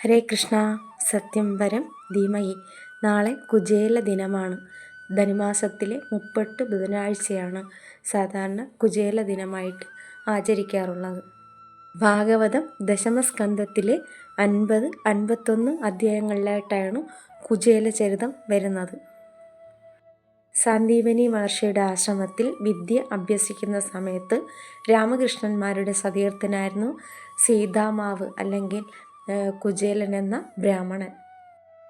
ഹരേ കൃഷ്ണ. സത്യം വരം ധീമഹി. നാളെ കുചേല ദിനമാണ്. ധനുമാസത്തിലെ 30 ബുധനാഴ്ചയാണ് സാധാരണ കുചേല ദിനമായിട്ട് ആചരിക്കാറുള്ളത്. ഭാഗവതം ദശമസ്കന്ധത്തിലെ 50-51 അധ്യായങ്ങളിലായിട്ടാണ് കുചേല ചരിതം വരുന്നത്. സാന്ദീപനി മഹർഷിയുടെ ആശ്രമത്തിൽ വിദ്യ അഭ്യസിക്കുന്ന സമയത്ത് രാമകൃഷ്ണന്മാരുടെ സതീർത്ഥനായിരുന്നു സീതാമാവ് അല്ലെങ്കിൽ കുചേലൻ എന്ന ബ്രാഹ്മണൻ.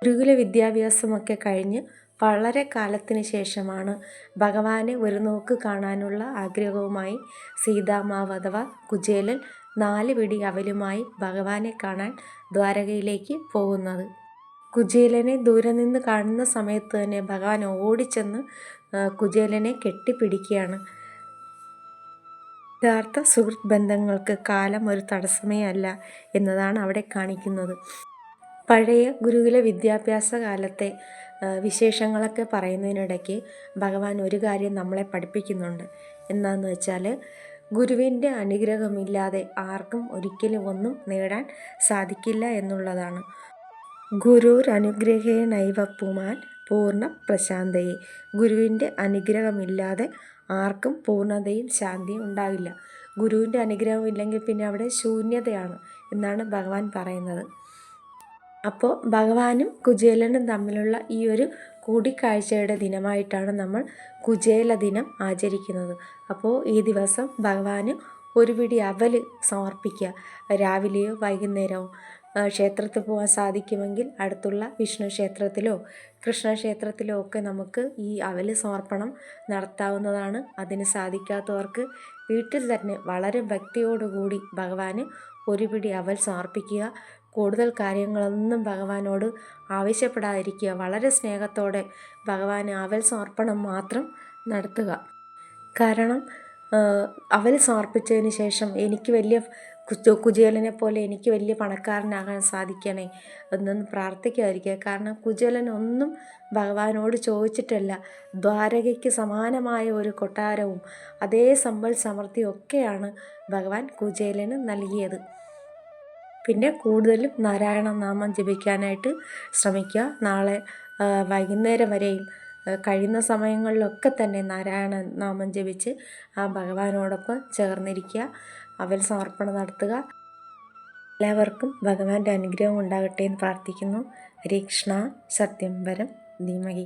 ഗുരുകുല വിദ്യാഭ്യാസമൊക്കെ കഴിഞ്ഞ് വളരെ കാലത്തിന് ശേഷമാണ് ഭഗവാനെ ഒരു നോക്ക് കാണാനുള്ള ആഗ്രഹവുമായി സീതാമാവ് അഥവാ കുചേലൻ 4 പിടി അവലുമായി ഭഗവാനെ കാണാൻ ദ്വാരകയിലേക്ക് പോകുന്നത്. കുചേലനെ ദൂരെ നിന്ന് കാണുന്ന സമയത്ത് തന്നെ ഭഗവാൻ ഓടിച്ചെന്ന് കുചേലനെ കെട്ടിപ്പിടിക്കുകയാണ്. യഥാർത്ഥ സുഹൃത്ത് ബന്ധങ്ങൾക്ക് കാലം ഒരു തടസ്സമേ അല്ല എന്നതാണ് അവിടെ കാണിക്കുന്നത്. പഴയ ഗുരുകുല വിദ്യാഭ്യാസ കാലത്തെ വിശേഷങ്ങളൊക്കെ പറയുന്നതിനിടയ്ക്ക് ഭഗവാൻ ഒരു കാര്യം നമ്മളെ പഠിപ്പിക്കുന്നുണ്ട്. എന്താണെന്ന് വെച്ചാൽ, ഗുരുവിൻ്റെ അനുഗ്രഹമില്ലാതെ ആർക്കും ഒരിക്കലും ഒന്നും നേടാൻ സാധിക്കില്ല എന്നുള്ളതാണ്. ഗുരുരനുഗ്രഹേണൈവ പുമാൻ പൂർണ്ണ പ്രശാന്തയെ. ഗുരുവിൻ്റെ അനുഗ്രഹമില്ലാതെ ആർക്കും പൂർണ്ണതയും ശാന്തിയും ഉണ്ടാവില്ല. ഗുരുവിൻ്റെ അനുഗ്രഹം ഇല്ലെങ്കിൽ പിന്നെ അവിടെ ശൂന്യതയാണ് എന്നാണ് ഭഗവാൻ പറയുന്നത്. അപ്പോൾ ഭഗവാനും കുചേലനും തമ്മിലുള്ള ഈ ഒരു കൂടിക്കാഴ്ചയുടെ ദിനമായിട്ടാണ് നമ്മൾ കുചേല ദിനം ആചരിക്കുന്നത്. അപ്പോൾ ഈ ദിവസം ഭഗവാന് ഒരു പിടി അവൽ സമർപ്പിക്കുക. രാവിലെയോ വൈകുന്നേരമോ ക്ഷേത്രത്തിൽ പോകാൻ സാധിക്കുമെങ്കിൽ അടുത്തുള്ള വിഷ്ണു ക്ഷേത്രത്തിലോ കൃഷ്ണക്ഷേത്രത്തിലോ ഒക്കെ നമുക്ക് ഈ അവൽ സമർപ്പണം നടത്താവുന്നതാണ്. അതിന് സാധിക്കാത്തവർക്ക് വീട്ടിൽ തന്നെ വളരെ ഭക്തിയോടുകൂടി ഭഗവാന് ഒരു പിടി അവൽ സമർപ്പിക്കുക. കൂടുതൽ കാര്യങ്ങളൊന്നും ഭഗവാനോട് ആവശ്യപ്പെടാതിരിക്കുക. വളരെ സ്നേഹത്തോടെ ഭഗവാന് അവൽ സമർപ്പണം മാത്രം നടത്തുക. കാരണം അവൽ സമർപ്പിച്ചതിന് ശേഷം എനിക്ക് വലിയ കുചേലനെ പോലെ എനിക്ക് വലിയ പണക്കാരനാകാൻ സാധിക്കണേ എന്നൊന്ന് പ്രാർത്ഥിക്കാതിരിക്കുക. കാരണം കുചേലൻ ഒന്നും ഭഗവാനോട് ചോദിച്ചിട്ടല്ല. ദ്വാരകയ്ക്ക് സമാനമായ ഒരു കൊട്ടാരവും അതേ സമ്പൽ സമൃദ്ധിയും ഒക്കെയാണ് ഭഗവാൻ കുചേലന് നൽകിയത്. പിന്നെ കൂടുതലും നാരായണ നാമം ജപിക്കാനായിട്ട് ശ്രമിക്കുക. നാളെ വൈകുന്നേരം വരെയും കഴിയുന്ന സമയങ്ങളിലൊക്കെ തന്നെ നാരായണ നാമം ജപിച്ച് ആ ഭഗവാനോടൊപ്പം ചേർന്നിരിക്കുക. അവൽ സമർപ്പണം നടത്തുക. എല്ലാവർക്കും ഭഗവാന്റെ അനുഗ്രഹം ഉണ്ടാകട്ടെ എന്ന് പ്രാർത്ഥിക്കുന്നു. ഹരേ കൃഷ്ണ. സത്യം വരം ധീമഹി.